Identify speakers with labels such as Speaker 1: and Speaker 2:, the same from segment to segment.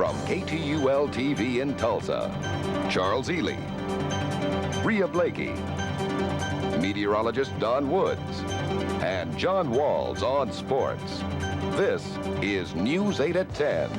Speaker 1: From KTUL TV in Tulsa, Charles Ely, Rhea Blakey, meteorologist Don Woods, and John Walls on sports. This is News 8 at 10.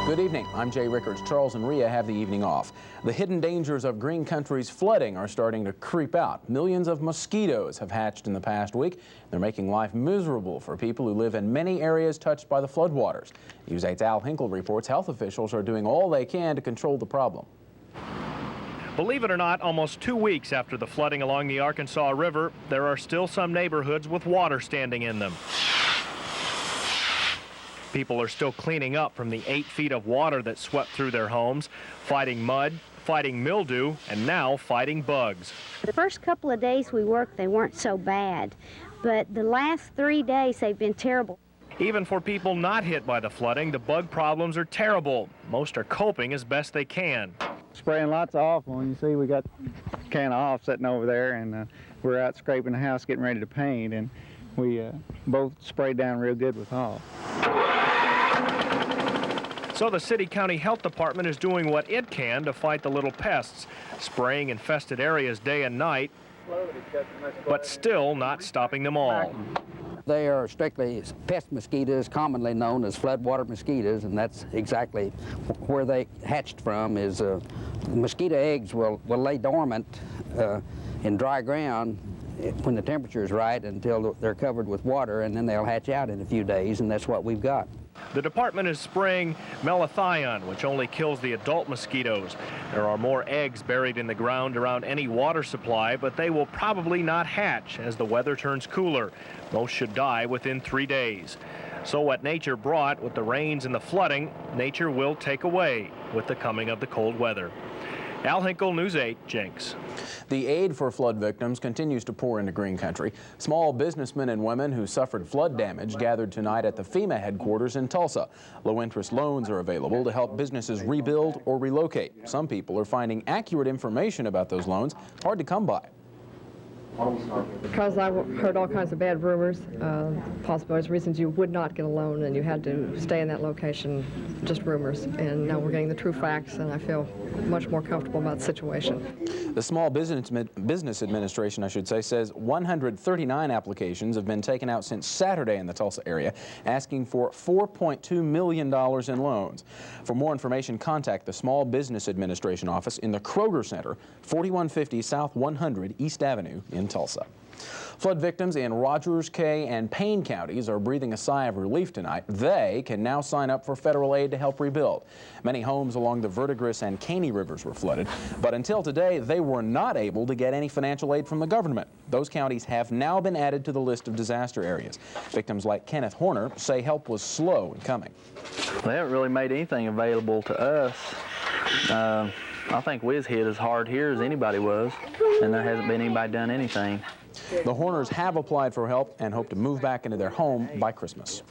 Speaker 2: Good evening. I'm Jay Rickards. Charles and Rhea have the evening off. The hidden dangers of green country's flooding are starting to creep out. Millions of mosquitoes have hatched in the past week. They're making life miserable for people who live in many areas touched by the floodwaters. News 8's Al Hinkle reports health officials are doing all they can to control the problem.
Speaker 3: Believe it or not, almost 2 weeks after the flooding along the Arkansas River, there are still some neighborhoods with water standing in them. People are still cleaning up from the 8 feet of water that swept through their homes, fighting mud, fighting mildew, and now fighting bugs.
Speaker 4: The first couple of days we worked, they weren't so bad, but the last 3 days they've been terrible.
Speaker 3: Even for people not hit by the flooding, the bug problems are terrible. Most are coping as best they can.
Speaker 5: Spraying lots of awful, and you see we got a can of off sitting over there, and we're out scraping the house getting ready to paint, and we both sprayed down real good with off.
Speaker 3: So the city-county health department is doing what it can to fight the little pests, spraying infested areas day and night, but still not stopping them all.
Speaker 6: They are strictly pest mosquitoes, commonly known as floodwater mosquitoes, and that's exactly where they hatched from. Is mosquito eggs will lay dormant in dry ground when the temperature is right until they're covered with water, and then they'll hatch out in a few days, and that's what we've got.
Speaker 3: The department is spraying malathion, which only kills the adult mosquitoes. There are more eggs buried in the ground around any water supply, but they will probably not hatch as the weather turns cooler. Most should die within 3 days. So what nature brought with the rains and the flooding, nature will take away with the coming of the cold weather. Al Hinkle, News 8, Jenks.
Speaker 2: The aid for flood victims continues to pour into green country. Small businessmen and women who suffered flood damage gathered tonight at the FEMA headquarters in Tulsa. Low-interest loans are available to help businesses rebuild or relocate. Some people are finding accurate information about those loans hard to come by.
Speaker 7: Because I heard all kinds of bad rumors, possibilities, reasons you would not get a loan and you had to stay in that location, just rumors. And now we're getting the true facts, and I feel much more comfortable about the situation.
Speaker 2: The Small Business Administration, says 139 applications have been taken out since Saturday in the Tulsa area, asking for $4.2 million in loans. For more information, contact the Small Business Administration office in the Kroger Center, 4150 South 100 East Avenue in Tulsa. Flood victims in Rogers, Kay, and Payne counties are breathing a sigh of relief tonight. They can now sign up for federal aid to help rebuild. Many homes along the Verdigris and Caney rivers were flooded, but until today, they were not able to get any financial aid from the government. Those counties have now been added to the list of disaster areas. Victims like Kenneth Horner say help was slow in coming.
Speaker 8: They haven't really made anything available to us. I think we was hit as hard here as anybody was, and there hasn't been anybody done anything.
Speaker 2: The Horners have applied for help and hope to move back into their home by Christmas.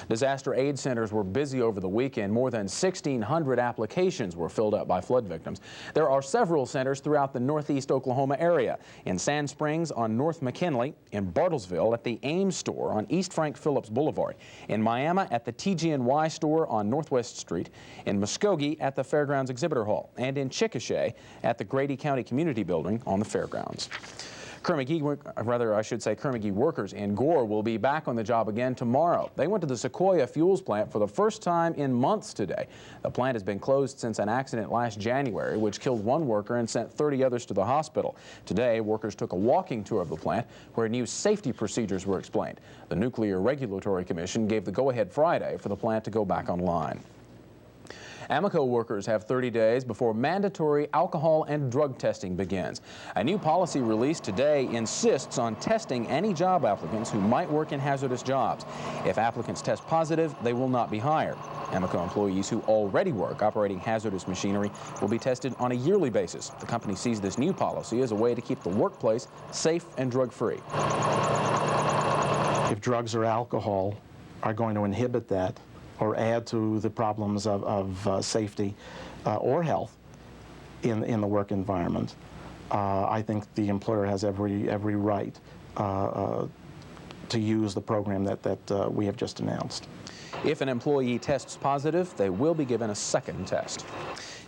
Speaker 2: Disaster aid centers were busy over the weekend. More than 1,600 applications were filled up by flood victims. There are several centers throughout the northeast Oklahoma area. In Sand Springs on North McKinley, in Bartlesville at the Ames store on East Frank Phillips Boulevard, in Miami at the TG&Y store on Northwest Street, in Muskogee at the Fairgrounds Exhibitor Hall, and in Chickasha at the Grady County Community Building on the Fairgrounds. Kerr-McGee workers in Gore will be back on the job again tomorrow. They went to the Sequoia Fuels plant for the first time in months today. The plant has been closed since an accident last January, which killed one worker and sent 30 others to the hospital. Today, workers took a walking tour of the plant where new safety procedures were explained. The Nuclear Regulatory Commission gave the go-ahead Friday for the plant to go back online. Amoco workers have 30 days before mandatory alcohol and drug testing begins. A new policy released today insists on testing any job applicants who might work in hazardous jobs. If applicants test positive, they will not be hired. Amoco employees who already work operating hazardous machinery will be tested on a yearly basis. The company sees this new policy as a way to keep the workplace safe and drug-free.
Speaker 9: If drugs or alcohol are going to inhibit that, or add to the problems of safety or health in the work environment, I think the employer has every right to use the program that we have just announced.
Speaker 2: If an employee tests positive, they will be given a second test.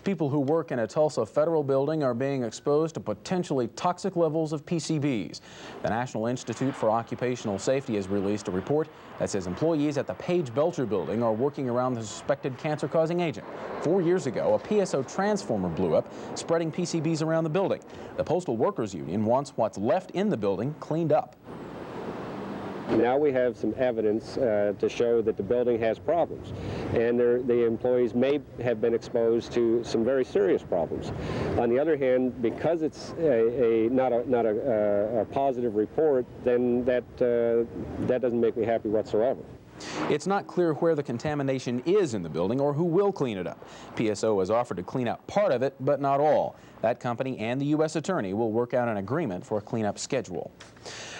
Speaker 2: People who work in a Tulsa federal building are being exposed to potentially toxic levels of PCBs. The National Institute for Occupational Safety has released a report that says employees at the Page Belcher building are working around the suspected cancer-causing agent. 4 years ago, a PSO transformer blew up, spreading PCBs around the building. The Postal Workers Union wants what's left in the building cleaned up.
Speaker 10: Now we have some evidence to show that the building has problems, and the employees may have been exposed to some very serious problems. On the other hand, because it's not a positive report, then that doesn't make me happy whatsoever.
Speaker 2: It's not clear where the contamination is in the building or who will clean it up. PSO has offered to clean out part of it, but not all. That company and the U.S. Attorney will work out an agreement for a cleanup schedule.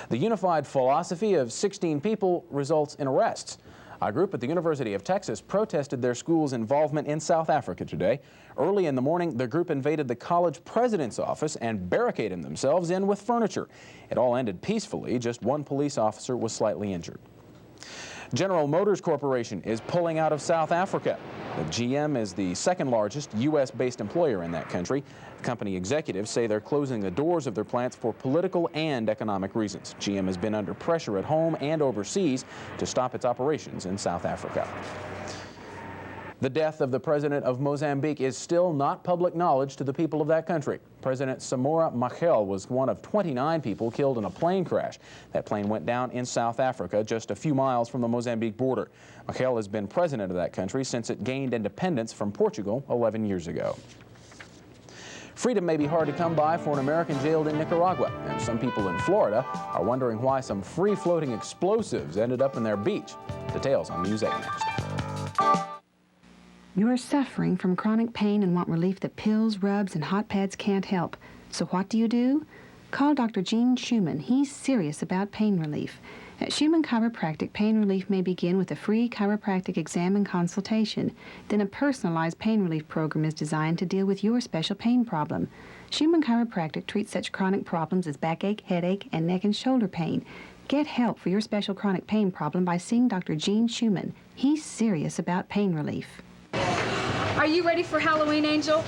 Speaker 2: The unified philosophy of 16 people results in arrests. A group at the University of Texas protested their school's involvement in South Africa today. Early in the morning, the group invaded the college president's office and barricaded themselves in with furniture. It all ended peacefully. Just one police officer was slightly injured. General Motors Corporation is pulling out of South Africa. The GM is the second largest U.S.-based employer in that country. Company executives say they're closing the doors of their plants for political and economic reasons. GM has been under pressure at home and overseas to stop its operations in South Africa. The death of the president of Mozambique is still not public knowledge to the people of that country. President Samora Machel was one of 29 people killed in a plane crash. That plane went down in South Africa, just a few miles from the Mozambique border. Machel has been president of that country since it gained independence from Portugal 11 years ago. Freedom may be hard to come by for an American jailed in Nicaragua, and some people in Florida are wondering why some free-floating explosives ended up in their beach. Details on News 8 next.
Speaker 11: You are suffering from chronic pain and want relief that pills, rubs, and hot pads can't help. So what do? Call Dr. Gene Schumann. He's serious about pain relief. At Schumann Chiropractic, pain relief may begin with a free chiropractic exam and consultation. Then a personalized pain relief program is designed to deal with your special pain problem. Schumann Chiropractic treats such chronic problems as backache, headache, and neck and shoulder pain. Get help for your special chronic pain problem by seeing Dr. Gene Schumann. He's serious about pain relief.
Speaker 12: Are you ready for Halloween, Angel?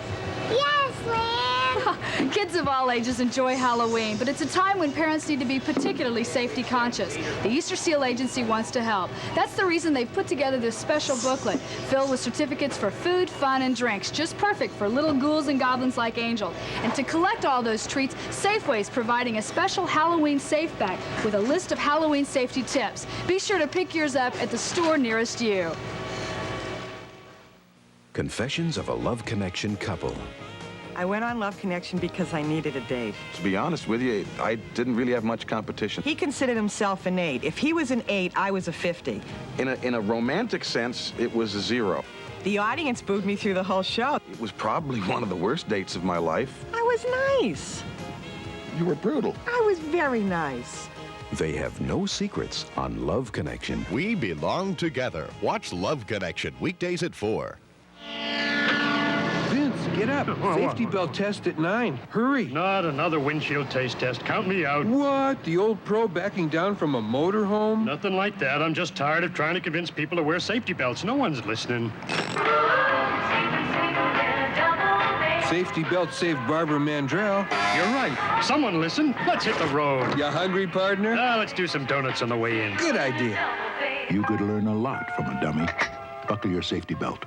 Speaker 13: Yes, Lynn!
Speaker 12: Kids of all ages enjoy Halloween, but it's a time when parents need to be particularly safety conscious. The Easter Seal Agency wants to help. That's the reason they've put together this special booklet filled with certificates for food, fun, and drinks, just perfect for little ghouls and goblins like Angel. And to collect all those treats, Safeway's providing a special Halloween safe bag with a list of Halloween safety tips. Be sure to pick yours up at the store nearest you.
Speaker 1: Confessions of a Love Connection couple.
Speaker 14: I went on Love Connection because I needed a date.
Speaker 15: To be honest with you, I didn't really have much competition.
Speaker 14: He considered himself an 8. If he was an 8, I was a 50.
Speaker 15: In a romantic sense, it was a 0.
Speaker 14: The audience booed me through the whole show.
Speaker 15: It was probably one of the worst dates of my life.
Speaker 14: I was nice.
Speaker 15: You were brutal.
Speaker 14: I was very nice.
Speaker 1: They have no secrets on Love Connection.
Speaker 16: We belong together. Watch Love Connection weekdays at 4.
Speaker 17: Vince, get up. Safety belt test at 9. Hurry.
Speaker 18: Not another windshield taste test. Count me out.
Speaker 17: What? The old pro backing down from a motorhome?
Speaker 18: Nothing like that. I'm just tired of trying to convince people to wear safety belts. No one's listening.
Speaker 17: Safety belt saved Barbara Mandrell.
Speaker 18: You're right. Someone listen. Let's hit the road.
Speaker 17: You hungry, partner?
Speaker 18: Let's do some donuts on the way in.
Speaker 17: Good idea.
Speaker 16: You could learn a lot from a dummy. Buckle your safety belt.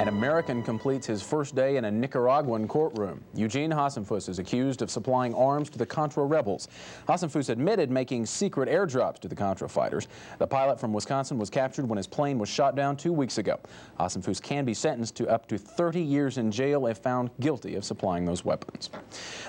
Speaker 2: An American completes his first day in a Nicaraguan courtroom. Eugene Hasenfuss is accused of supplying arms to the Contra rebels. Hasenfuss admitted making secret airdrops to the Contra fighters. The pilot from Wisconsin was captured when his plane was shot down 2 weeks ago. Hasenfuss can be sentenced to up to 30 years in jail if found guilty of supplying those weapons.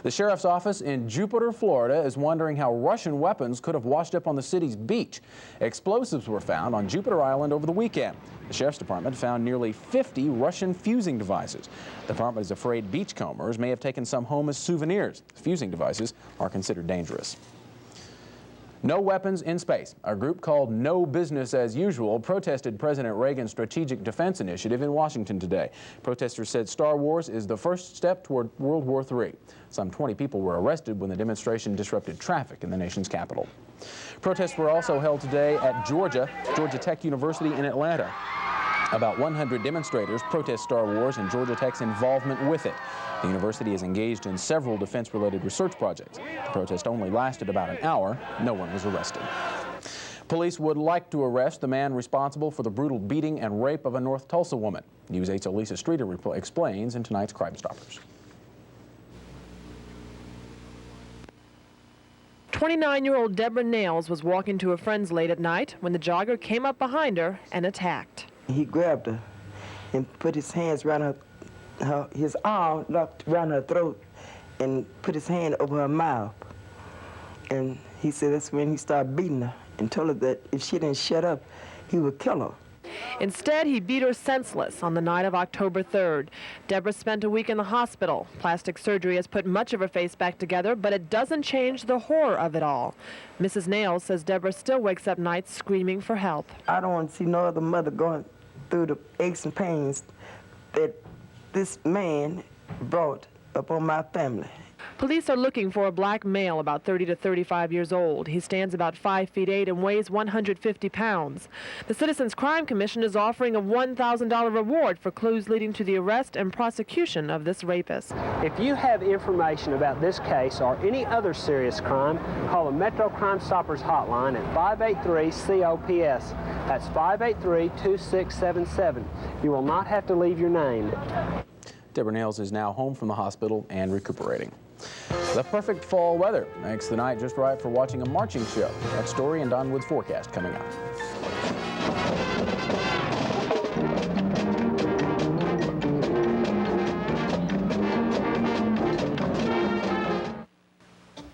Speaker 2: The sheriff's office in Jupiter, Florida is wondering how Russian weapons could have washed up on the city's beach. Explosives were found on Jupiter Island over the weekend. The sheriff's department found nearly 50 Russian fusing devices. The department is afraid beachcombers may have taken some home as souvenirs. Fusing devices are considered dangerous. No weapons in space. A group called No Business as Usual protested President Reagan's Strategic Defense Initiative in Washington today. Protesters said Star Wars is the first step toward World War III. Some 20 people were arrested when the demonstration disrupted traffic in the nation's capital. Protests were also held today at Georgia Tech University in Atlanta. About 100 demonstrators protest Star Wars and Georgia Tech's involvement with it. The university is engaged in several defense-related research projects. The protest only lasted about an hour. No one was arrested. Police would like to arrest the man responsible for the brutal beating and rape of a North Tulsa woman. News 8's Elisa Streeter explains in tonight's Crime Stoppers.
Speaker 19: 29-year-old Deborah Nails was walking to a friend's late at night when the jogger came up behind her and attacked.
Speaker 20: He grabbed her and put his hands around his arm locked around her throat and put his hand over her mouth. And he said that's when he started beating her and told her that if she didn't shut up, he would kill her.
Speaker 19: Instead, he beat her senseless on the night of October 3rd. Deborah spent a week in the hospital. Plastic surgery has put much of her face back together, but it doesn't change the horror of it all. Mrs. Nails says Deborah still wakes up nights screaming for help.
Speaker 20: I don't want to see no other mother going through the aches and pains that this man brought upon my family.
Speaker 19: Police are looking for a black male about 30 to 35 years old. He stands about 5'8" and weighs 150 pounds. The Citizens Crime Commission is offering a $1,000 reward for clues leading to the arrest and prosecution of this rapist.
Speaker 21: If you have information about this case or any other serious crime, call the Metro Crime Stoppers hotline at 583-COPS. That's 583-2677. You will not have to leave your name.
Speaker 2: Deborah Nails is now home from the hospital and recuperating. The perfect fall weather makes the night just right for watching a marching show. That story and Don Wood's forecast coming up.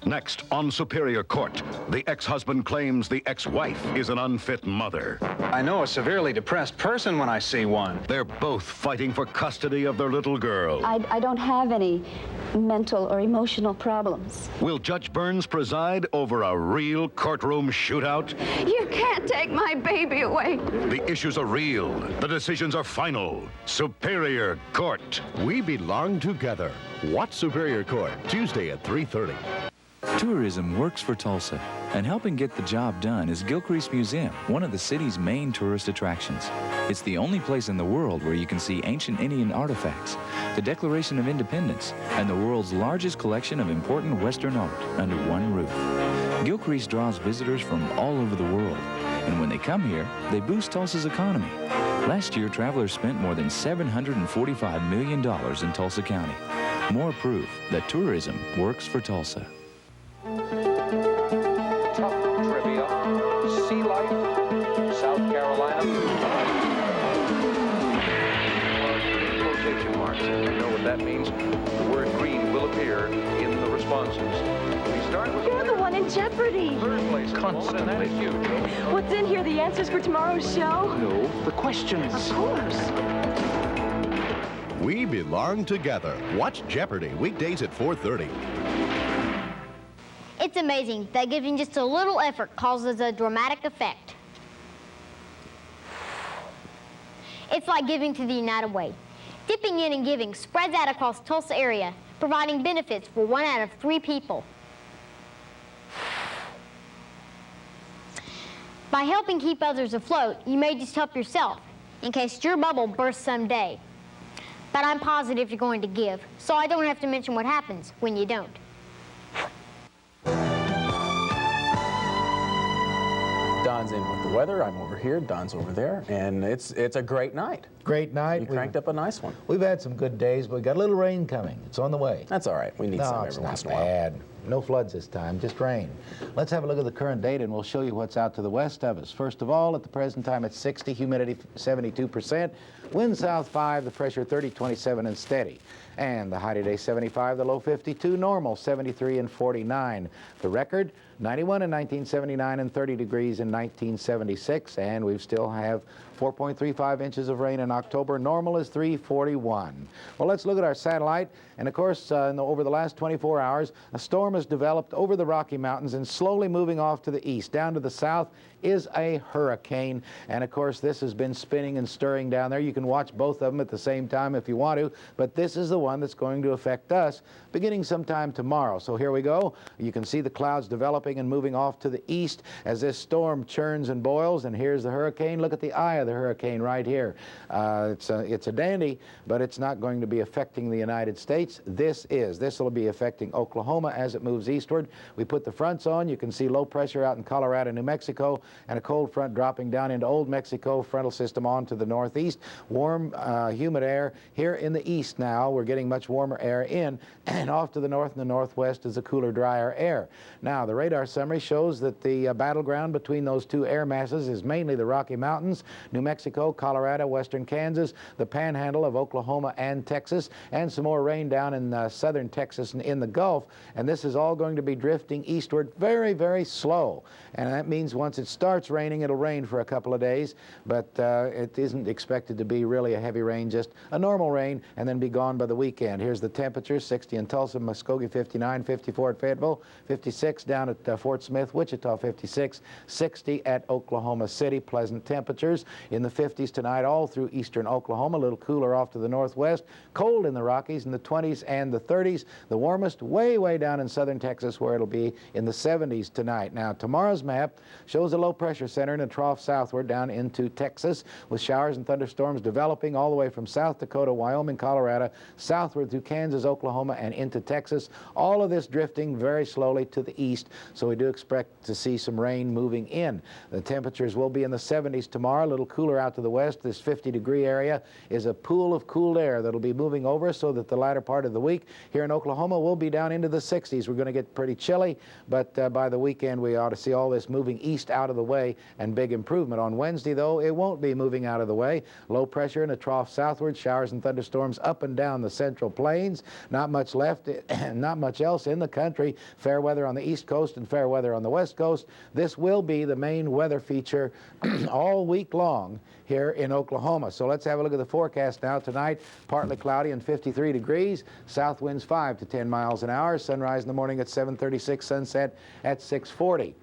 Speaker 22: Next, on Superior Court, the ex-husband claims the ex-wife is an unfit mother.
Speaker 23: I know a severely depressed person when I see one.
Speaker 22: They're both fighting for custody of their little girl.
Speaker 24: I don't have any mental or emotional problems.
Speaker 22: Will Judge Burns preside over a real courtroom shootout?
Speaker 24: You can't take my baby away.
Speaker 22: The issues are real. The decisions are final. Superior Court.
Speaker 25: We belong together. Watch Superior Court, Tuesday at 3:30.
Speaker 26: Tourism works for Tulsa, and helping get the job done is Gilcrease Museum, one of the city's main tourist attractions. It's the only place in the world where you can see ancient Indian artifacts, the Declaration of Independence, and the world's largest collection of important Western art under one roof. Gilcrease draws visitors from all over the world, and when they come here, they boost Tulsa's economy. Last year, travelers spent more than $745 million in Tulsa County. More proof that tourism works for Tulsa.
Speaker 27: Trivia, sea life, South Carolina. Quotation marks. You know what that means? The word green will appear in the responses. We start with
Speaker 24: You're the one in jeopardy.
Speaker 27: Third place.
Speaker 23: Constantly.
Speaker 27: Huge.
Speaker 24: What's in here, the answers for tomorrow's show?
Speaker 23: No, the questions.
Speaker 24: Of course.
Speaker 25: We belong together. Watch Jeopardy weekdays at 4:30.
Speaker 13: It's amazing that giving just a little effort causes a dramatic effect. It's like giving to the United Way. Dipping in and giving spreads out across Tulsa area, providing benefits for 1 out of 3 people. By helping keep others afloat, you may just help yourself in case your bubble bursts someday. But I'm positive you're going to give, so I don't have to mention what happens when you don't.
Speaker 2: Don's in with the weather. I'm over here. Don's over there. And it's a great night.
Speaker 28: Great night.
Speaker 2: You cranked up a nice one.
Speaker 28: We've had some good days, but we got a little rain coming. It's on the way.
Speaker 2: That's all right. We need some every once in a while.
Speaker 28: Bad. No floods this time, just rain. Let's have a look at the current data, and we'll show you what's out to the west of us. First of all, at the present time, it's 60, humidity 72%, wind south 5, the pressure 30-27 and steady. And the high today 75, the low 52, normal 73 and 49. The record 91 in 1979 and 30 degrees in 1976, and we still have 4.35 inches of rain in October. Normal is 341. Well, let's look at our satellite, and of course, over the last 24 hours, a storm storm has developed over the Rocky Mountains and slowly moving off to the east. Down to the south is a hurricane, and of course this has been spinning and stirring down there. You can watch both of them at the same time if you want to, but this is the one that's going to affect us beginning sometime tomorrow. So here we go. You can see the clouds developing and moving off to the east as this storm churns and boils, and here's the hurricane. Look at the eye of the hurricane right here. It's a dandy, but it's not going to be affecting the United States. This will be affecting Oklahoma as it moves eastward. We put the fronts on. You can see low pressure out in Colorado, New Mexico, and a cold front dropping down into Old Mexico, frontal system on to the northeast. Warm, humid air here in the east now. We're getting much warmer air in, and off to the north and the northwest is the cooler, drier air. Now, the radar summary shows that the battleground between those two air masses is mainly the Rocky Mountains, New Mexico, Colorado, western Kansas, the panhandle of Oklahoma and Texas, and some more rain down in southern Texas and in the Gulf. And this is all going to be drifting eastward very, very slow. And that means once it starts raining, it'll rain for a couple of days, but it isn't expected to be really a heavy rain, just a normal rain, and then be gone by the weekend. Here's the temperatures: 60 in Tulsa, Muskogee 59, 54 at Fayetteville, 56 down at Fort Smith, Wichita 56, 60 at Oklahoma City. Pleasant temperatures in the 50s tonight all through eastern Oklahoma, a little cooler off to the northwest, cold in the Rockies in the 20s and the 30s, the warmest way, way down in southern Texas where it'll be in the 70s tonight. Now, tomorrow's map shows a low pressure center in a trough southward down into Texas, with showers and thunderstorms developing all the way from South Dakota, Wyoming, Colorado, southward through Kansas, Oklahoma, and into Texas. All of this drifting very slowly to the east, so we do expect to see some rain moving in. The temperatures will be in the 70s tomorrow, a little cooler out to the west. This 50-degree area is a pool of cool air that'll be moving over, so that the latter part of the week here in Oklahoma will be down into the 60s. We're going to get pretty chilly, but by the weekend we ought to see all this moving east out of the way, and big improvement. On Wednesday, though, it won't be moving out of the way. Low pressure in a trough southward, showers and thunderstorms up and down the central plains. Not much left, not much else in the country. Fair weather on the east coast and fair weather on the west coast. This will be the main weather feature all week long here in Oklahoma. So let's have a look at the forecast now. Tonight, partly cloudy and 53 degrees. South winds 5 to 10 miles an hour. Sunrise in the morning at 7:36, sunset at 6:40.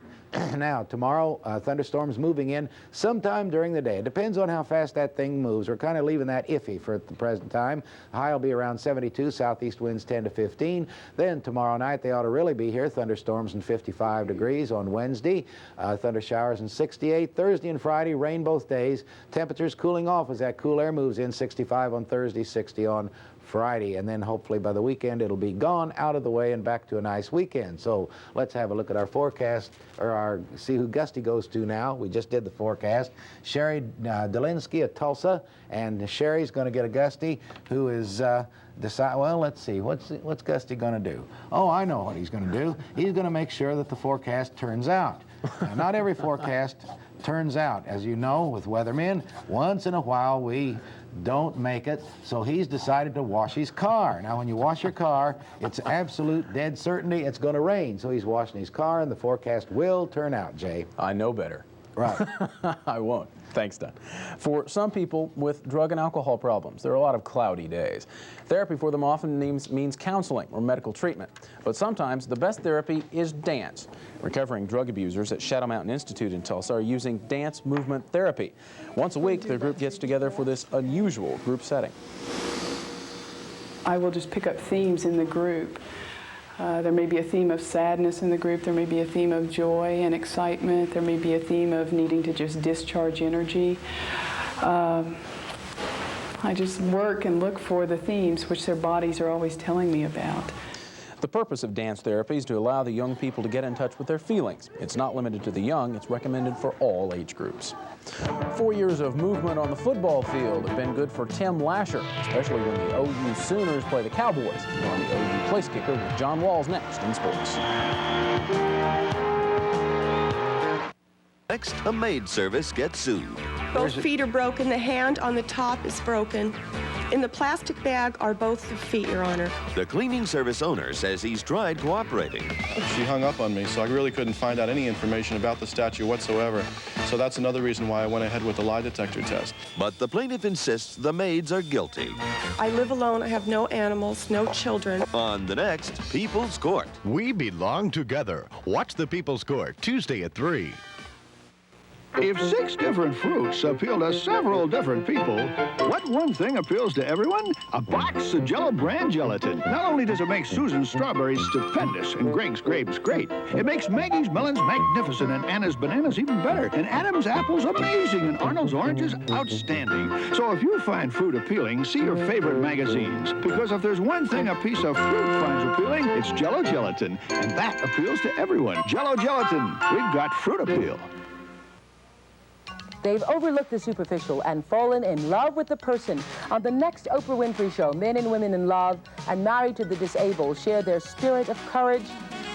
Speaker 28: Now, tomorrow, thunderstorms moving in sometime during the day. It depends on how fast that thing moves. We're kind of leaving that iffy for the present time. High will be around 72, southeast winds 10 to 15. Then tomorrow night, they ought to really be here. Thunderstorms in 55 degrees on Wednesday. Thunder showers in 68. Thursday and Friday, rain both days. Temperatures cooling off as that cool air moves in. 65 on Thursday, 60 on Friday, and then hopefully by the weekend it'll be gone out of the way and back to a nice weekend. So let's have a look at our forecast, or see who Gusty goes to now. We just did the forecast. Sherry Delinsky at Tulsa, and Sherry's going to get a Gusty who is well, let's see, what's Gusty going to do? Oh, I know what he's going to do. He's going to make sure that the forecast turns out. Now, not every forecast turns out. As you know, with weathermen, once in a while we don't make it, so he's decided to wash his car. Now, when you wash your car, it's absolute dead certainty it's going to rain, so he's washing his car, and the forecast will turn out, Jay.
Speaker 2: I know better.
Speaker 28: Right.
Speaker 2: I won't. Thanks, Don. For some people with drug and alcohol problems, there are a lot of cloudy days. Therapy for them often means counseling or medical treatment. But sometimes the best therapy is dance. Recovering drug abusers at Shadow Mountain Institute in Tulsa are using dance movement therapy. Once a week, their group gets together for this unusual group setting.
Speaker 3: I will just pick up themes in the group. There may be a theme of sadness in the group. There may be a theme of joy and excitement. There may be a theme of needing to just discharge energy. I just work and look for the themes which their bodies are always telling me about.
Speaker 2: The purpose of dance therapy is to allow the young people to get in touch with their feelings. It's not limited to the young. It's recommended for all age groups. 4 years of movement on the football field have been good for Tim Lasher, especially when the OU Sooners play the Cowboys. We're on the OU Place Kicker with John Walls next in sports.
Speaker 4: Next, a maid service gets sued.
Speaker 5: Both feet are broken. The hand on the top is broken.
Speaker 4: In the plastic bag are both the feet, Your Honor.
Speaker 5: The cleaning service owner says he's tried cooperating.
Speaker 6: She hung up on me, so I really couldn't find out any information about the statue whatsoever. So that's another reason why I went ahead with the lie detector test.
Speaker 5: But the plaintiff insists the maids are guilty.
Speaker 4: I live alone. I have no animals, no children.
Speaker 5: On the next People's Court.
Speaker 25: We belong together. Watch the People's Court Tuesday at 3.
Speaker 7: If 6 different fruits appeal to several different people, what one thing appeals to everyone? A box of Jell-O brand gelatin. Not only does it make Susan's strawberries stupendous and Greg's grapes great, it makes Maggie's melons magnificent and Anna's bananas even better, and Adam's apples amazing, and Arnold's oranges outstanding. So if you find fruit appealing, see your favorite magazines. Because if there's one thing a piece of fruit finds appealing, it's Jell-O gelatin, and that appeals to everyone. Jell-O gelatin. We've got fruit appeal.
Speaker 8: They've overlooked the superficial and fallen in love with the person. On the next Oprah Winfrey Show, men and women in love and married to the disabled share their spirit of courage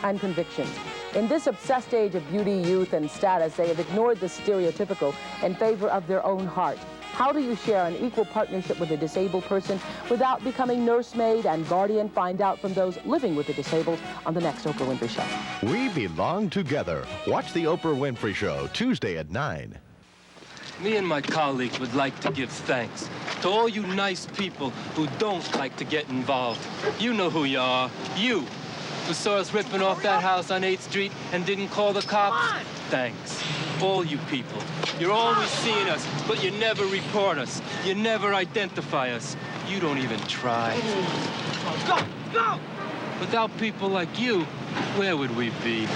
Speaker 8: and convictions. In this obsessed age of beauty, youth, and status, they have ignored the stereotypical in favor of their own heart. How do you share an equal partnership with a disabled person without becoming nursemaid and guardian? Find out from those living with the disabled on the next Oprah Winfrey Show.
Speaker 25: We belong together. Watch the Oprah Winfrey Show Tuesday at 9.
Speaker 9: Me and my colleagues would like to give thanks to all you nice people who don't like to get involved. You know who you are. You, who saw us ripping off that house on 8th Street and didn't call the cops. Thanks. All you people. You're always seeing us, but you never report us. You never identify us. You don't even try. Go! Go! Without people like you, where would we be?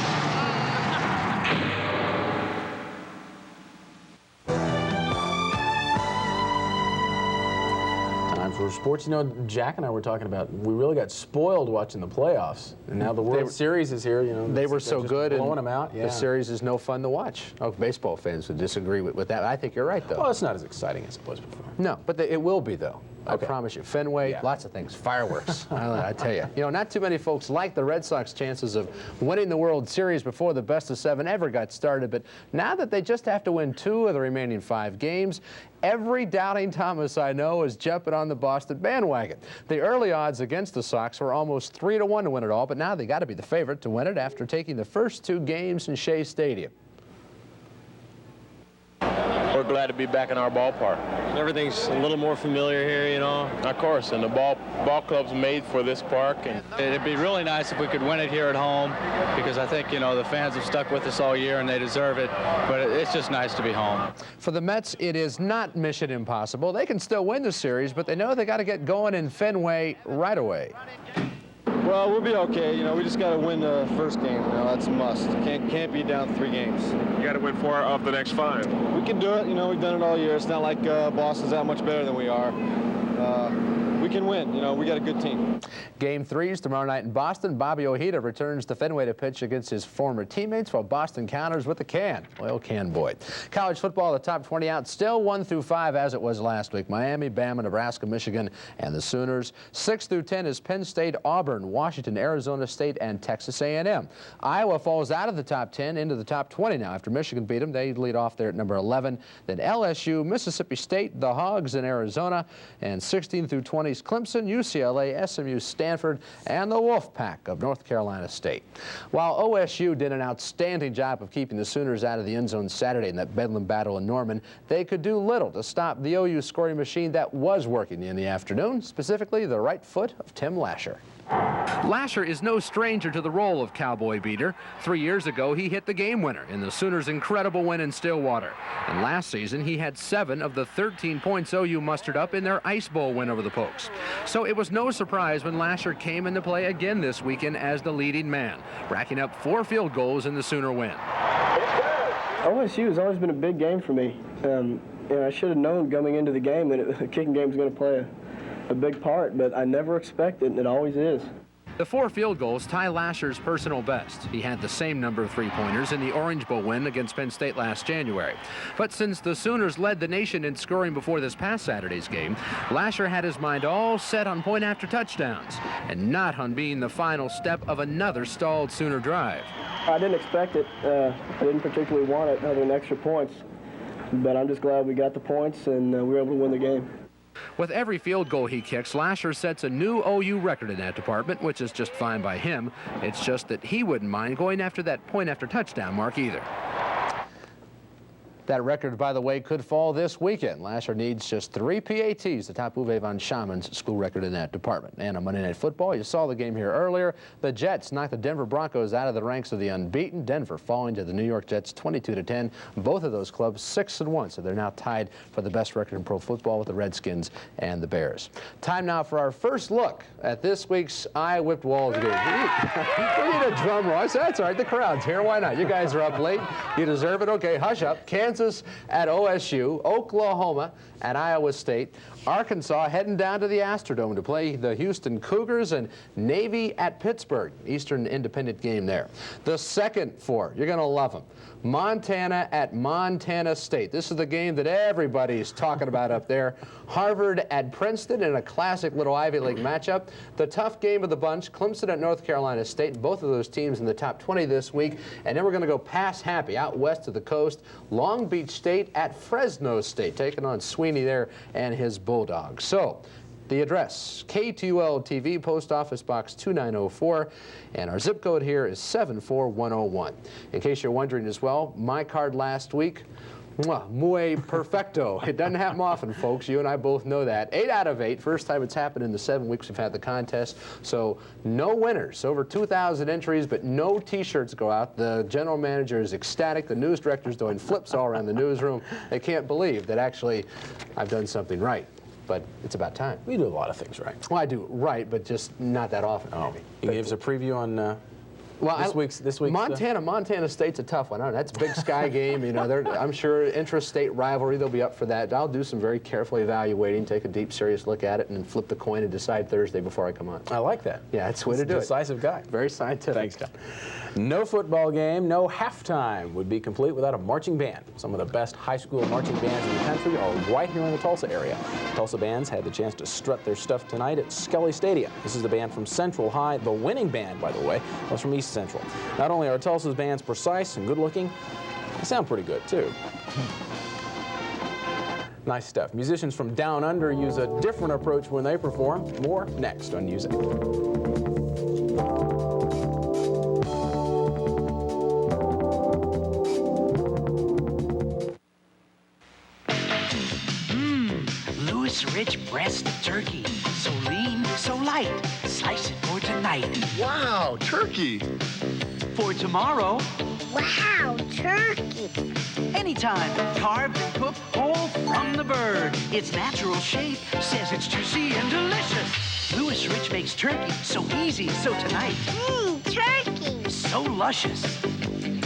Speaker 2: For sports, you know, Jack and I were talking about, we really got spoiled watching the playoffs, and now the World Series is here. You know,
Speaker 10: they were so good, and
Speaker 2: blowing them out. Yeah.
Speaker 10: The series is no fun to watch. Oh, baseball fans would disagree with that. I think you're right, though.
Speaker 2: Well, it's not as exciting as it was before.
Speaker 10: No, but it will be, though.
Speaker 2: Okay.
Speaker 10: I promise you. Fenway, lots of things. Fireworks. I tell you. You know, not too many folks like the Red Sox chances of winning the World Series before the best of 7 ever got started, but now that they just have to win 2 of the remaining 5 games, every doubting Thomas I know is jumping on the Boston bandwagon. The early odds against the Sox were almost 3-1 to win it all, but now they got to be the favorite to win it after taking the first 2 games in Shea Stadium.
Speaker 11: We're glad to be back in our ballpark. Everything's a little more familiar here, you know. Of course, and the ball club's made for this park. And it'd be really nice if we could win it here at home, because I think, you know, the fans have stuck with us all year and they deserve it. But it's just nice to be home.
Speaker 10: For the Mets, it is not mission impossible. They can still win the series, but they know they got to get going in Fenway right away.
Speaker 11: Well, we'll be okay. You know, we just got to win the first game. You know, that's a must. Can't be down 3 games.
Speaker 29: You got to win 4 of the next 5.
Speaker 11: We can do it. You know, we've done it all year. It's not like Boston's that much better than we are. We can win. You know, we got a good team.
Speaker 10: Game 3 is tomorrow night in Boston. Bobby Ojeda returns to Fenway to pitch against his former teammates, while Boston counters with the can. Well, can boy. College football, the top 20 out, still 1 through 5 as it was last week. Miami, Bama, Nebraska, Michigan, and the Sooners. 6 through 10 is Penn State, Auburn, Washington, Arizona State, and Texas A&M. Iowa falls out of the top 10 into the top 20 now. After Michigan beat them, they lead off there at number 11. Then LSU, Mississippi State, the Hogs in Arizona, and 16 through 20 is Clemson, UCLA, SMU, Stanford, and the Wolfpack of North Carolina State. While OSU did an outstanding job of keeping the Sooners out of the end zone Saturday in that Bedlam battle in Norman, they could do little to stop the OU scoring machine that was working in the afternoon, specifically the right foot of Tim Lasher. Lasher is no stranger to the role of cowboy beater. 3 years ago, he hit the game winner in the Sooners' incredible win in Stillwater. And last season, he had 7 of the 13 points OU mustered up in their Ice Bowl win over the Pokes. So it was no surprise when Lasher came into play again this weekend as the leading man, racking up 4 field goals in the Sooner win.
Speaker 30: OSU has always been a big game for me. I should have known coming into the game that the kicking game was going to play a big part, but I never expected, and it always is.
Speaker 10: The 4 field goals tie Lasher's personal best. He had the same number of 3-pointers in the Orange Bowl win against Penn State last January. But since the Sooners led the nation in scoring before this past Saturday's game, Lasher had his mind all set on point after touchdowns and not on being the final step of another stalled Sooner drive.
Speaker 30: I didn't expect it. I didn't particularly want it other than extra points, but I'm just glad we got the points and we were able to win the game.
Speaker 10: With every field goal he kicks, Lasher sets a new OU record in that department, which is just fine by him. It's just that he wouldn't mind going after that point after touchdown mark either. That record, by the way, could fall this weekend. Lasher needs just 3 PATs, the top Uwe von Schauman's school record in that department. And on Monday Night Football, you saw the game here earlier. The Jets knocked the Denver Broncos out of the ranks of the unbeaten. Denver falling to the New York Jets 22-10. Both of those clubs 6-1, so they're now tied for the best record in pro football with the Redskins and the Bears. Time now for our first look at this week's I Whipped Walls game. We need a drum roll. That's all right, the crowd's here. Why not? You guys are up late. You deserve it. Okay, hush up. Kansas at OSU, Oklahoma at Iowa State, Arkansas heading down to the Astrodome to play the Houston Cougars, and Navy at Pittsburgh. Eastern Independent game there. The second four, you're going to love them. Montana at Montana State. This is the game that everybody's talking about up there. Harvard at Princeton in a classic little Ivy League matchup. The tough game of the bunch, Clemson at North Carolina State. Both of those teams in the top 20 this week. And then we're going to go past Happy, out west of the coast. Long Beach State at Fresno State, taking on Sweeney there and his Bulldogs. So, the address, KTUL TV, Post Office Box 2904, and our zip code here is 74101. In case you're wondering as well, my card last week, muy perfecto. It doesn't happen often, folks. You and I both know that. 8 out of 8. First time it's happened in the 7 weeks we've had the contest. So no winners. Over 2,000 entries, but no T-shirts go out. The general manager is ecstatic. The news director's doing flips all around the newsroom. They can't believe that actually I've done something right. But it's about time.
Speaker 2: We do a lot of things right.
Speaker 10: Well, I do right, but just not that often.
Speaker 2: Oh, maybe. You gave us a preview on this week's Montana State's a tough one. I don't know, that's a Big Sky game. You know, I'm sure intra-state rivalry. They'll be up for that. I'll do some very careful evaluating, take a deep, serious look at it, and then flip the coin and decide Thursday before I come on. I like that.
Speaker 10: Yeah, that's the way to do it.
Speaker 2: Decisive guy.
Speaker 10: Very scientific.
Speaker 2: Thanks, John. No football game, no halftime would be complete without a marching band. Some of the best high school marching bands in the country are right here in the Tulsa area. Tulsa bands had the chance to strut their stuff tonight at Skelly Stadium. This is the band from Central High. The winning band, by the way, was from East Central. Not only are Tulsa's bands precise and good-looking, they sound pretty good, too. Nice stuff. Musicians from Down Under use a different approach when they perform. More next on Music.
Speaker 1: Rich breast of turkey, so lean, so light. Slice it for tonight.
Speaker 12: Wow, turkey.
Speaker 1: For tomorrow.
Speaker 12: Wow, turkey.
Speaker 1: Anytime, carved and cooked whole from the bird. Its natural shape says it's juicy and delicious. Louis Rich makes turkey so easy, so tonight.
Speaker 12: Turkey.
Speaker 1: So luscious,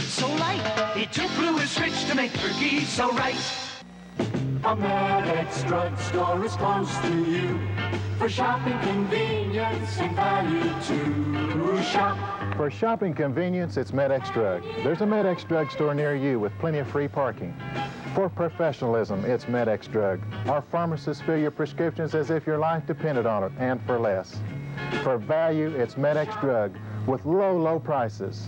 Speaker 1: so light. It took Louis Rich to make turkey so right.
Speaker 14: A Med-X drugstore is close to you for shopping convenience and value to shop.
Speaker 15: For shopping convenience, it's Med-X Drug. There's a Med-X drugstore near you with plenty of free parking. For professionalism, it's Med-X Drug. Our pharmacists fill your prescriptions as if your life depended on it, and for less. For value, it's Med-X Drug with low, low prices.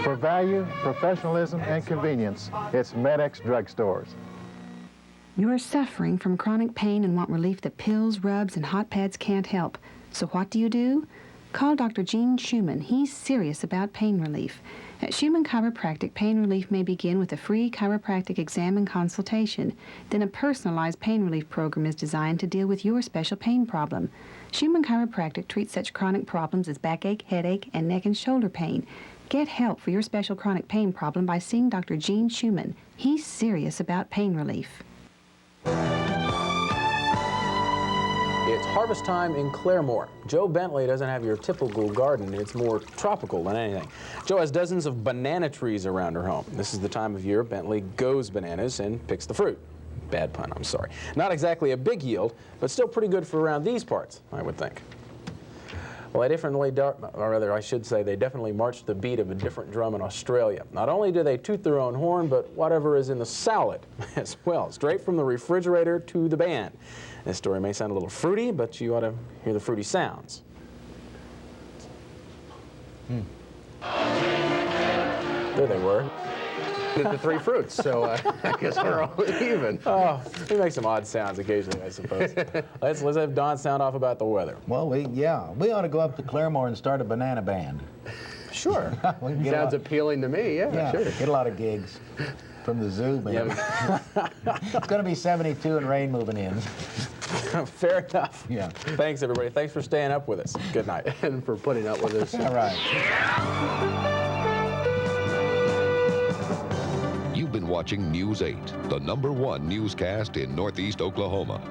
Speaker 15: For value, professionalism, and convenience, it's Med-X drugstores.
Speaker 16: You are suffering from chronic pain and want relief that pills, rubs, and hot pads can't help. So what do? Call Dr. Gene Schumann. He's serious about pain relief. At Schumann Chiropractic, pain relief may begin with a free chiropractic exam and consultation. Then a personalized pain relief program is designed to deal with your special pain problem. Schumann Chiropractic treats such chronic problems as backache, headache, and neck and shoulder pain. Get help for your special chronic pain problem by seeing Dr. Gene Schumann. He's serious about pain relief.
Speaker 2: It's harvest time in Claremore. Joe Bentley doesn't have your typical garden. It's more tropical than anything. Joe has dozens of banana trees around her home. This is the time of year Bentley goes bananas and picks the fruit. Bad pun, I'm sorry. Not exactly a big yield, but still pretty good for around these parts, I would think. Well, they definitely march the beat of a different drum in Australia. Not only do they toot their own horn, but whatever is in the salad as well, straight from the refrigerator to the band. This story may sound a little fruity, but you ought to hear the fruity sounds. There they were.
Speaker 10: the three fruits, so I guess we're all even.
Speaker 2: Oh, we make some odd sounds occasionally, I suppose. let's have Don sound off about the weather.
Speaker 28: Well, we ought to go up to Claremore and start a banana band.
Speaker 2: Sure.
Speaker 10: Sounds appealing to me, yeah, sure.
Speaker 28: Get a lot of gigs from the zoo, maybe. It's going to be 72 and rain moving in.
Speaker 2: Fair enough.
Speaker 28: Yeah.
Speaker 2: Thanks, everybody. Thanks for staying up with us. Good night.
Speaker 10: And for putting up with us.
Speaker 28: All right.
Speaker 25: You've been watching News 8, the #1 newscast in Northeast Oklahoma.